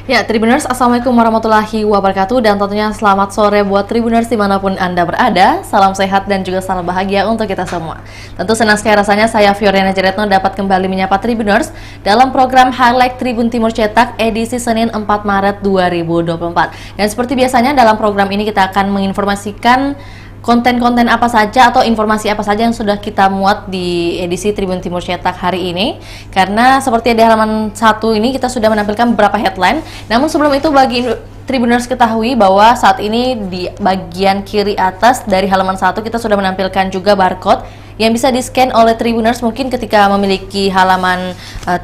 Ya, Tribuners, Assalamualaikum warahmatullahi wabarakatuh. Dan tentunya selamat sore buat Tribuners dimanapun Anda berada. Salam sehat dan juga salam bahagia untuk kita semua. Tentu senang sekali rasanya saya Fioriana Jeretno dapat kembali menyapa Tribuners dalam program Highlight Tribun Timur Cetak edisi Senin 4 Maret 2024. Dan seperti biasanya dalam program ini kita akan menginformasikan konten-konten apa saja atau informasi apa saja yang sudah kita muat di edisi Tribun Timur Cetak hari ini. Karena seperti di halaman 1 ini kita sudah menampilkan beberapa headline. Namun sebelum itu bagi Tribuners ketahui bahwa saat ini di bagian kiri atas dari halaman 1 kita sudah menampilkan juga barcode yang bisa di-scan oleh Tribuners. Mungkin ketika memiliki halaman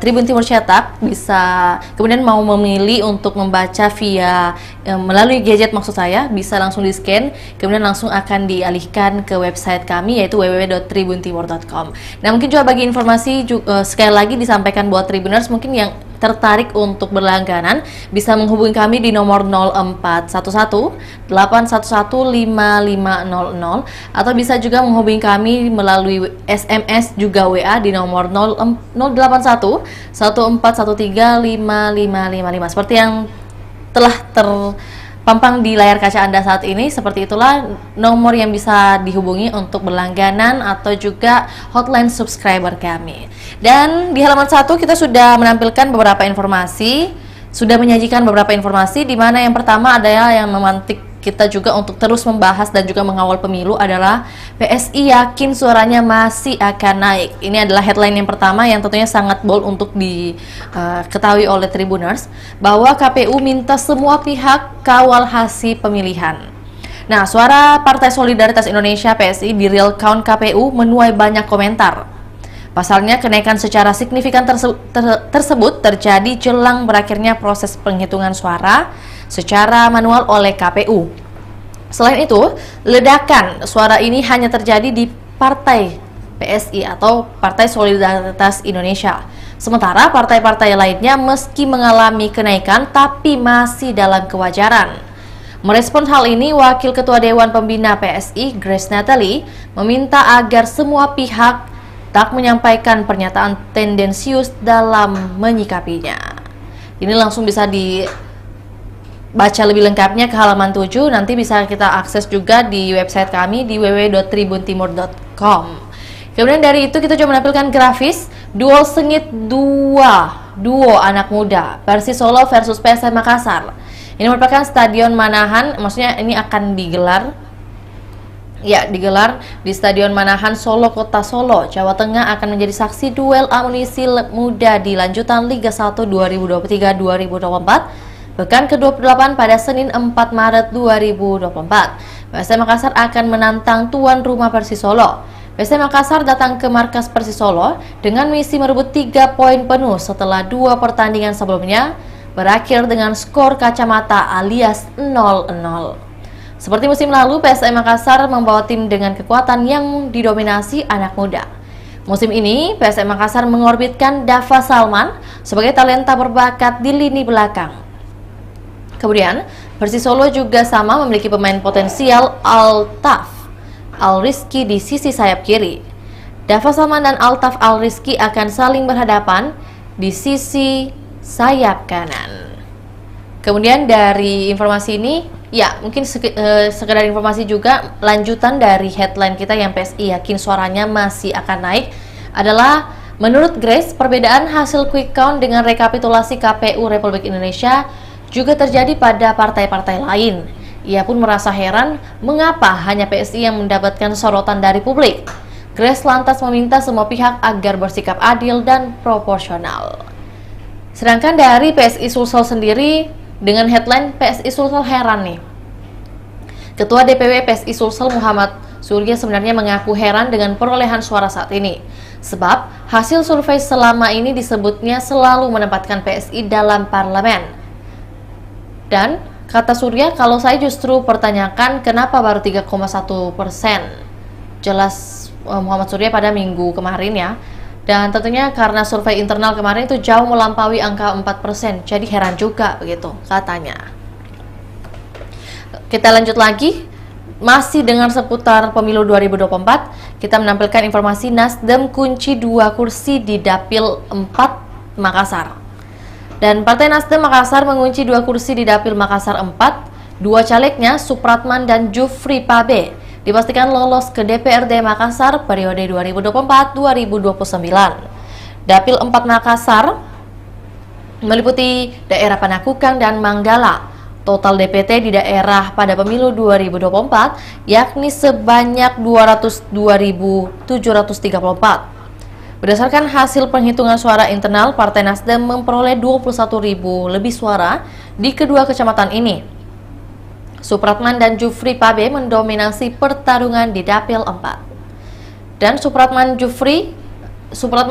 Tribun Timur Cetak bisa kemudian mau memilih untuk membaca via melalui gadget, maksud saya bisa langsung di-scan, kemudian langsung akan dialihkan ke website kami yaitu www.tribuntimur.com. Nah, mungkin juga bagi informasi sekali lagi disampaikan buat Tribuners mungkin yang tertarik untuk berlangganan bisa menghubungi kami di nomor 0411 811 5500 atau bisa juga menghubungi kami melalui SMS juga WA di nomor 081 1413 5555. Seperti yang telah terpampang di layar kaca Anda saat ini, seperti itulah nomor yang bisa dihubungi untuk berlangganan atau juga hotline subscriber kami. Dan di halaman 1 kita sudah menampilkan beberapa informasi, sudah menyajikan beberapa informasi, di mana yang pertama adalah yang memantik kita juga untuk terus membahas dan juga mengawal pemilu adalah PSI yakin suaranya masih akan naik. Ini adalah headline yang pertama yang tentunya sangat bold untuk diketahui oleh Tribuners, bahwa KPU minta semua pihak kawal hasil pemilihan. Nah, suara Partai Solidaritas Indonesia PSI di real count KPU menuai banyak komentar. Pasalnya, kenaikan secara signifikan tersebut terjadi jelang berakhirnya proses penghitungan suara secara manual oleh KPU. Selain itu, ledakan suara ini hanya terjadi di Partai PSI atau Partai Solidaritas Indonesia. Sementara partai-partai lainnya meski mengalami kenaikan tapi masih dalam kewajaran. Merespons hal ini, Wakil Ketua Dewan Pembina PSI, Grace Nathalie, meminta agar semua pihak tak menyampaikan pernyataan tendensius dalam menyikapinya. Ini langsung bisa dibaca lebih lengkapnya ke halaman 7, nanti bisa kita akses juga di website kami di www.tribuntimur.com. Kemudian dari itu kita coba menampilkan grafis duel sengit duo anak muda Persis Solo versus PSM Makassar. Ini merupakan Stadion Manahan, maksudnya ini akan digelar di Stadion Manahan Solo, Kota Solo, Jawa Tengah akan menjadi saksi duel amunisi muda di lanjutan Liga 1 2023-2024 pekan ke-28 pada Senin 4 Maret 2024. PSM Makassar akan menantang tuan rumah Persis Solo. PSM Makassar datang ke markas Persis Solo dengan misi merebut 3 poin penuh setelah 2 pertandingan sebelumnya berakhir dengan skor kacamata alias 0-0. Seperti musim lalu, PSM Makassar membawa tim dengan kekuatan yang didominasi anak muda. Musim ini, PSM Makassar mengorbitkan Dava Salman sebagai talenta berbakat di lini belakang. Kemudian, Persis Solo juga sama memiliki pemain potensial Altaf Al-Rizky di sisi sayap kiri. Dava Salman dan Altaf Al-Rizky akan saling berhadapan di sisi sayap kanan. Kemudian dari informasi ini, ya, mungkin sekedar informasi juga lanjutan dari headline kita yang PSI yakin suaranya masih akan naik adalah menurut Grace, perbedaan hasil quick count dengan rekapitulasi KPU Republik Indonesia juga terjadi pada partai-partai lain. Ia pun merasa heran mengapa hanya PSI yang mendapatkan sorotan dari publik. Grace lantas meminta semua pihak agar bersikap adil dan proporsional. Sedangkan dari PSI Sulsel sendiri, dengan headline PSI Sulsel heran nih. Ketua DPW PSI Sulsel Muhammad Surya sebenarnya mengaku heran dengan perolehan suara saat ini. Sebab hasil survei selama ini disebutnya selalu menempatkan PSI dalam parlemen. Dan kata Surya, kalau saya justru pertanyakan kenapa baru 3,1%. Jelas Muhammad Surya pada minggu kemarin ya. Dan tentunya karena survei internal kemarin itu jauh melampaui angka 4%, jadi heran juga begitu katanya. Kita lanjut lagi, masih dengan seputar pemilu 2024, kita menampilkan informasi Nasdem kunci 2 kursi di Dapil 4 Makassar. Dan Partai Nasdem Makassar mengunci 2 kursi di Dapil Makassar 4. 2 calegnya, Supratman dan Jufri Pabe, dipastikan lolos ke DPRD Makassar periode 2024-2029. Dapil 4 Makassar meliputi daerah Panakukang dan Manggala. Total DPT di daerah pada pemilu 2024 yakni sebanyak 202.734. Berdasarkan hasil penghitungan suara internal, Partai Nasdem memperoleh 21.000 lebih suara di kedua kecamatan ini. Supratman dan Jufri Pabe mendominasi pertarungan di Dapil 4. Dan Supratman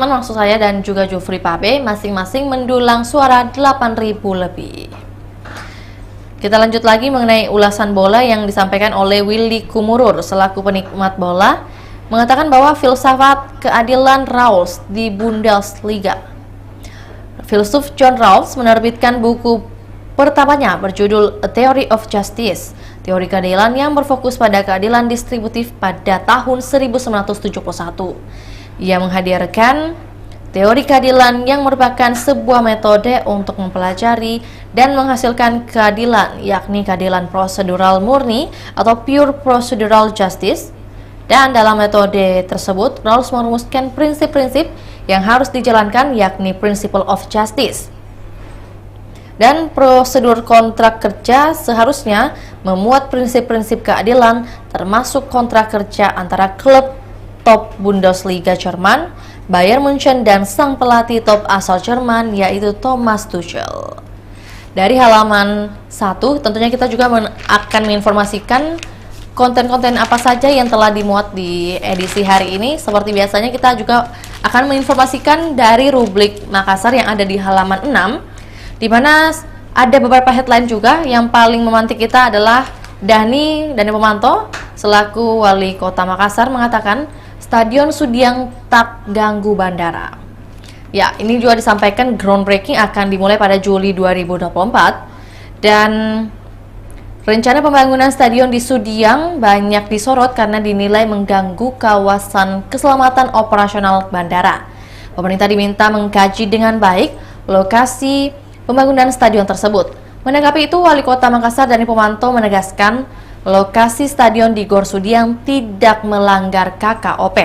maksud saya dan juga Jufri Pabe masing-masing mendulang suara 8.000 lebih. Kita lanjut lagi mengenai ulasan bola yang disampaikan oleh Willy Kumurur selaku penikmat bola, mengatakan bahwa filsafat keadilan Rawls di Bundesliga. Filsuf John Rawls menerbitkan buku pertamanya berjudul A Theory of Justice, teori keadilan yang berfokus pada keadilan distributif pada tahun 1971. Ia menghadirkan teori keadilan yang merupakan sebuah metode untuk mempelajari dan menghasilkan keadilan, yakni keadilan prosedural murni atau pure procedural justice. Dan dalam metode tersebut, Rawls merumuskan prinsip-prinsip yang harus dijalankan, yakni principle of justice. Dan prosedur kontrak kerja seharusnya memuat prinsip-prinsip keadilan, termasuk kontrak kerja antara klub top Bundesliga Jerman, Bayern Munchen, dan sang pelatih top asal Jerman yaitu Thomas Tuchel. Dari halaman 1 tentunya kita juga akan menginformasikan konten-konten apa saja yang telah dimuat di edisi hari ini. Seperti biasanya kita juga akan menginformasikan dari rubrik Makassar yang ada di halaman 6, di mana ada beberapa headline juga. Yang paling memantik kita adalah Dani Pomanto selaku Wali Kota Makassar mengatakan Stadion Sudiang tak ganggu bandara. Ya, ini juga disampaikan groundbreaking akan dimulai pada Juli 2024 dan rencana pembangunan stadion di Sudiang banyak disorot karena dinilai mengganggu kawasan keselamatan operasional bandara. Pemerintah diminta mengkaji dengan baik lokasi pembangunan stadion tersebut. Menanggapi itu, Wali Kota Makassar Dani Pomanto menegaskan lokasi stadion di Gor Sudiang tidak melanggar KKOP.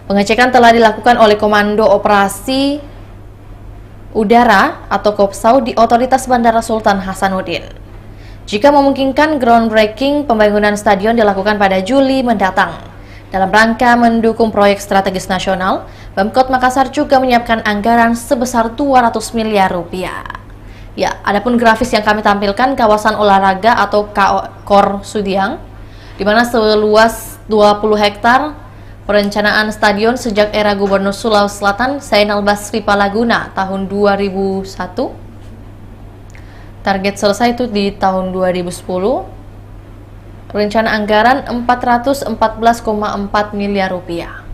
Pengecekan telah dilakukan oleh Komando Operasi Udara atau Kopsau di Otoritas Bandara Sultan Hasanuddin. Jika memungkinkan, groundbreaking pembangunan stadion dilakukan pada Juli mendatang. Dalam rangka mendukung proyek strategis nasional, Pemkot Makassar juga menyiapkan anggaran sebesar 200 miliar rupiah. Ya, adapun grafis yang kami tampilkan kawasan olahraga atau KOR Sudiang, di mana seluas 20 hektar perencanaan stadion sejak era Gubernur Sulawesi Selatan Zainal Basri Palaguna tahun 2001. Target selesai itu di tahun 2010. Rencana anggaran 414,4 miliar rupiah.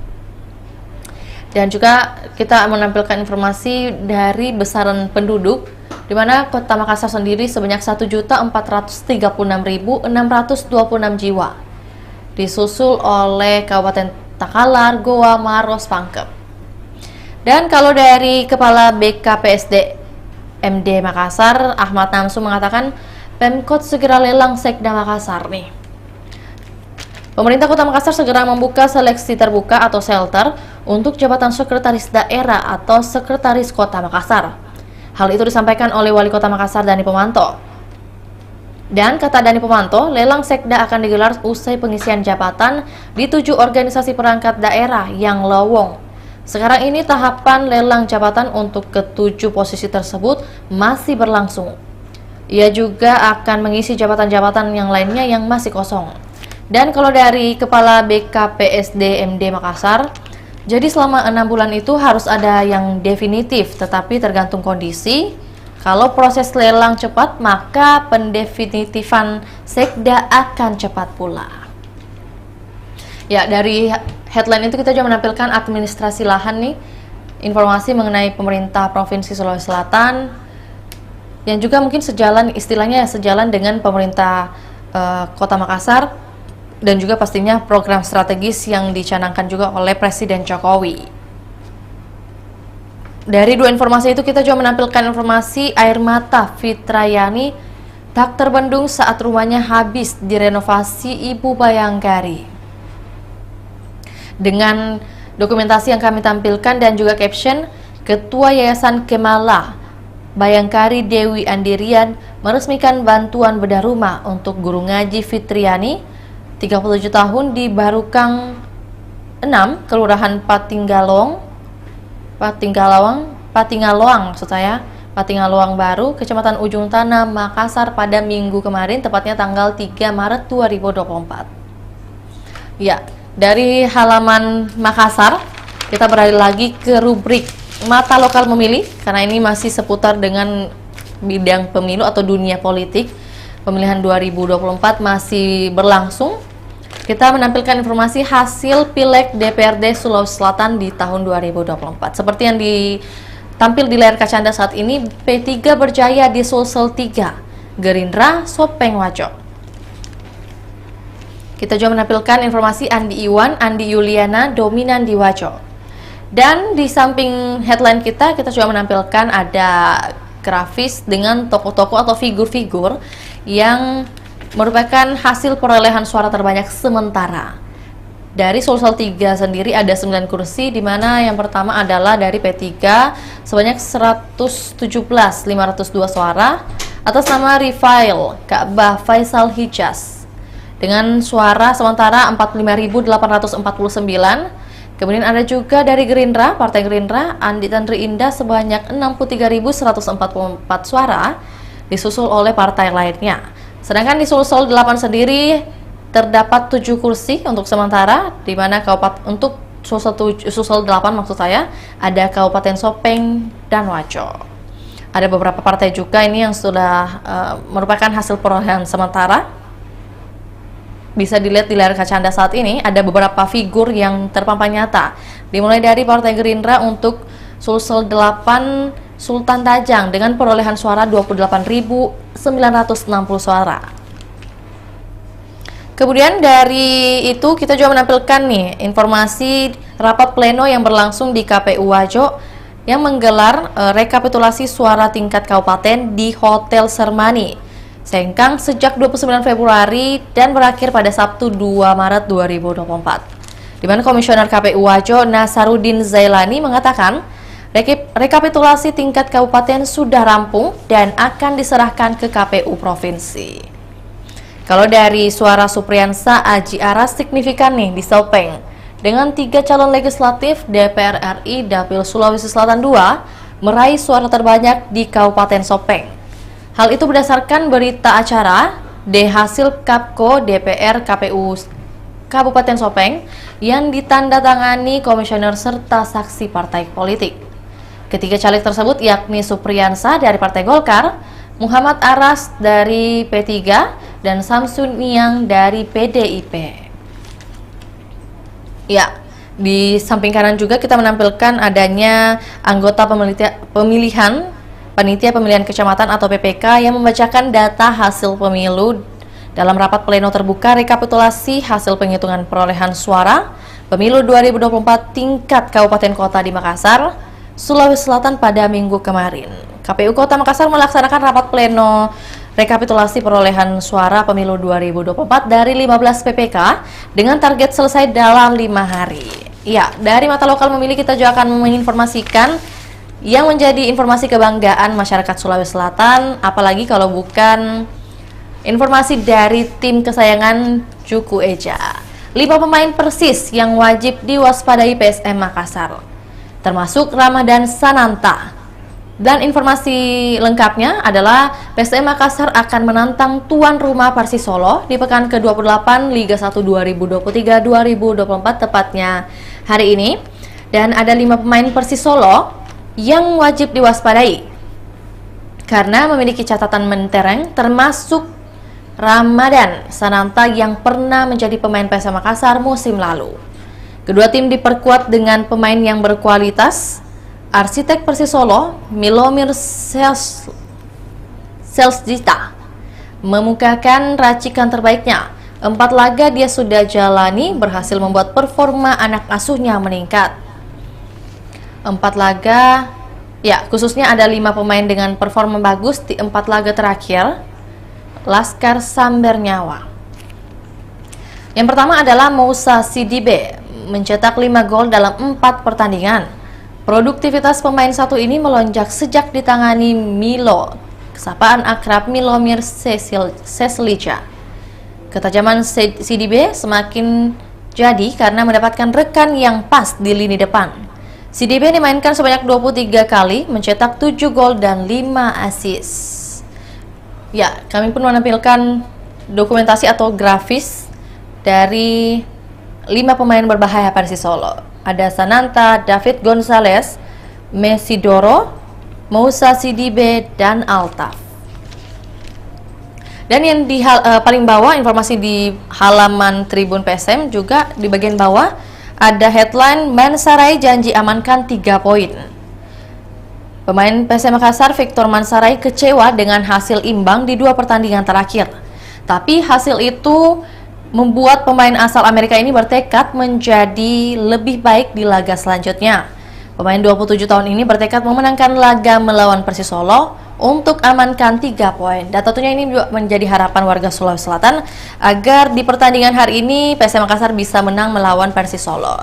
Dan juga kita menampilkan informasi dari besaran penduduk, di mana Kota Makassar sendiri sebanyak 1.436.626 jiwa, disusul oleh Kabupaten Takalar, Goa, Maros, Pangkep. Dan kalau dari Kepala BKPSD MD Makassar, Ahmad Namsu mengatakan Pemkot segera lelang Sekda Makassar nih. Pemerintah Kota Makassar segera membuka seleksi terbuka atau shelter untuk jabatan sekretaris daerah atau sekretaris Kota Makassar. Hal itu disampaikan oleh Wali Kota Makassar Dani Pomanto. Dan kata Dani Pomanto, lelang Sekda akan digelar usai pengisian jabatan di 7 organisasi perangkat daerah yang lowong. Sekarang ini tahapan lelang jabatan untuk ke-7 posisi tersebut masih berlangsung. Ia juga akan mengisi jabatan-jabatan yang lainnya yang masih kosong. Dan kalau dari Kepala BKPSD MD Makassar, jadi selama 6 bulan itu harus ada yang definitif, tetapi tergantung kondisi. Kalau proses lelang cepat, maka pendefinitifan Sekda akan cepat pula. Ya, dari headline itu kita juga menampilkan administrasi lahan nih, informasi mengenai pemerintah Provinsi Sulawesi Selatan, yang juga mungkin sejalan, istilahnya sejalan dengan pemerintah Kota Makassar, dan juga pastinya program strategis yang dicanangkan juga oleh Presiden Jokowi. Dari dua informasi itu kita juga menampilkan informasi air mata Fitrayani tak terbendung saat rumahnya habis direnovasi Ibu Bayangkari. Dengan dokumentasi yang kami tampilkan dan juga caption, Ketua Yayasan Kemala Bayangkari Dewi Andirian meresmikan bantuan bedah rumah untuk guru ngaji Fitriani 37 tahun di Barukang 6, Kelurahan Patingaloang Baru, Kecamatan Ujung Tanah, Makassar pada Minggu kemarin, tepatnya tanggal 3 Maret 2024. Ya, dari halaman Makassar, kita beralih lagi ke rubrik Mata Lokal Memilih, karena ini masih seputar dengan bidang pemilu atau dunia politik. Pemilihan 2024 masih berlangsung. Kita menampilkan informasi hasil Pileg DPRD Sulawesi Selatan di tahun 2024. Seperti yang ditampil di layar kaca Anda saat ini, P3 berjaya di Sulsel 3, Gerindra Sopeng Wajo. Kita juga menampilkan informasi Andi Iwan, Andi Yuliana dominan di Wajo. Dan di samping headline kita juga menampilkan ada grafis dengan tokoh-tokoh atau figur-figur yang merupakan hasil perolehan suara terbanyak sementara. Dari Sulsel 3 sendiri ada 9 kursi, di mana yang pertama adalah dari P3 sebanyak 117.502 suara atas nama Rifail Ka'bah Faisal Hijaz dengan suara sementara 45.849. Kemudian ada juga dari Gerindra, Partai Gerindra, Andi Tandri Indah sebanyak 63.144 suara, disusul oleh partai lainnya. Sedangkan di Sulsel 8 sendiri terdapat 7 kursi untuk sementara, di mana untuk Sulsel 8 maksud saya ada Kabupaten Sopeng dan Wajo. Ada beberapa partai juga ini yang sudah merupakan hasil perolehan sementara. Bisa dilihat di layar kaca Anda saat ini, ada beberapa figur yang terpampang nyata. Dimulai dari Partai Gerindra untuk Sulsel 8 Sultan Tajang dengan perolehan suara 28.960 suara. Kemudian dari itu kita juga menampilkan nih informasi rapat pleno yang berlangsung di KPU Wajo yang menggelar rekapitulasi suara tingkat kabupaten di Hotel Sermani Sengkang sejak 29 Februari dan berakhir pada Sabtu 2 Maret 2024. Di mana Komisioner KPU Wajo Nasaruddin Zailani mengatakan rekapitulasi tingkat kabupaten sudah rampung dan akan diserahkan ke KPU Provinsi. Kalau dari suara Supriyansa Aji Aras signifikan nih di Sopeng, dengan 3 calon legislatif DPR RI Dapil Sulawesi Selatan 2 meraih suara terbanyak di Kabupaten Sopeng. Hal itu berdasarkan berita acara hasil Kapko DPR KPU Kabupaten Sopeng yang ditandatangani komisioner serta saksi partai politik. Ketiga caleg tersebut yakni Supriyansa dari Partai Golkar, Muhammad Aras dari P3, dan Samsun Niang dari PDIP. Ya, di samping kanan juga kita menampilkan adanya anggota Panitia Pemilihan Kecamatan atau PPK yang membacakan data hasil pemilu dalam rapat pleno terbuka rekapitulasi hasil penghitungan perolehan suara pemilu 2024 tingkat kabupaten kota di Makassar, Sulawesi Selatan pada Minggu kemarin. KPU Kota Makassar melaksanakan rapat pleno rekapitulasi perolehan suara pemilu 2024 dari 15 PPK dengan target selesai dalam 5 hari. Ya, dari Mata Lokal Memilih kita juga akan menginformasikan yang menjadi informasi kebanggaan masyarakat Sulawesi Selatan, apalagi kalau bukan informasi dari tim kesayangan Juku Eja. 5 pemain Persis yang wajib diwaspadai PSM Makassar, termasuk Ramadan Sananta. Dan informasi lengkapnya adalah PSM Makassar akan menantang tuan rumah Persis Solo di pekan ke-28 Liga 1 2023-2024 tepatnya hari ini. Dan ada 5 pemain Persis Solo yang wajib diwaspadai karena memiliki catatan mentereng, termasuk Ramadan Sananta yang pernah menjadi pemain PSM Makassar musim lalu. Kedua tim diperkuat dengan pemain yang berkualitas. Arsitek Persis Solo, Milomir Selsdita, memukakan racikan terbaiknya. 4 laga dia sudah jalani, berhasil membuat performa anak asuhnya meningkat. 4 laga Ya, khususnya ada 5 pemain dengan performa bagus di 4 laga terakhir. Laskar Samber Nyawa. Yang pertama adalah Moussa Sidibe, mencetak 5 gol dalam 4 pertandingan. Produktivitas pemain satu ini melonjak sejak ditangani Milo, sapaan akrab Milomir Seslica. Ketajaman Sidibe semakin jadi karena mendapatkan rekan yang pas di lini depan. Sidibe dimainkan sebanyak 23 kali, mencetak 7 gol dan 5 assist. Ya, kami pun menampilkan dokumentasi atau grafis dari 5 pemain berbahaya Persis Solo. Ada Sananta, David Gonzalez, Mesidoro, Moussa Sidibe, dan Altaf. Dan yang di paling bawah, informasi di halaman Tribun PSM juga di bagian bawah ada headline Mansarai janji amankan 3 poin. Pemain PSM Makassar Victor Mansarai kecewa dengan hasil imbang di 2 pertandingan terakhir. Tapi hasil itu membuat pemain asal Amerika ini bertekad menjadi lebih baik di laga selanjutnya. Pemain 27 tahun ini bertekad memenangkan laga melawan Persis Solo untuk amankan 3 poin. Dan tentunya ini juga menjadi harapan warga Sulawesi Selatan agar di pertandingan hari ini PSM Makassar bisa menang melawan Persis Solo.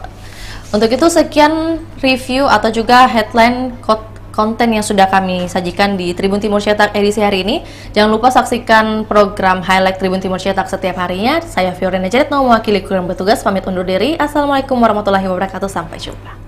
Untuk itu sekian review atau juga headline konten yang sudah kami sajikan di Tribun Timur Cetak edisi hari ini. Jangan lupa saksikan program highlight Tribun Timur Cetak setiap harinya. Saya Fiorina Jaretno mewakili kru yang bertugas pamit undur diri. Assalamualaikum warahmatullahi wabarakatuh. Sampai jumpa.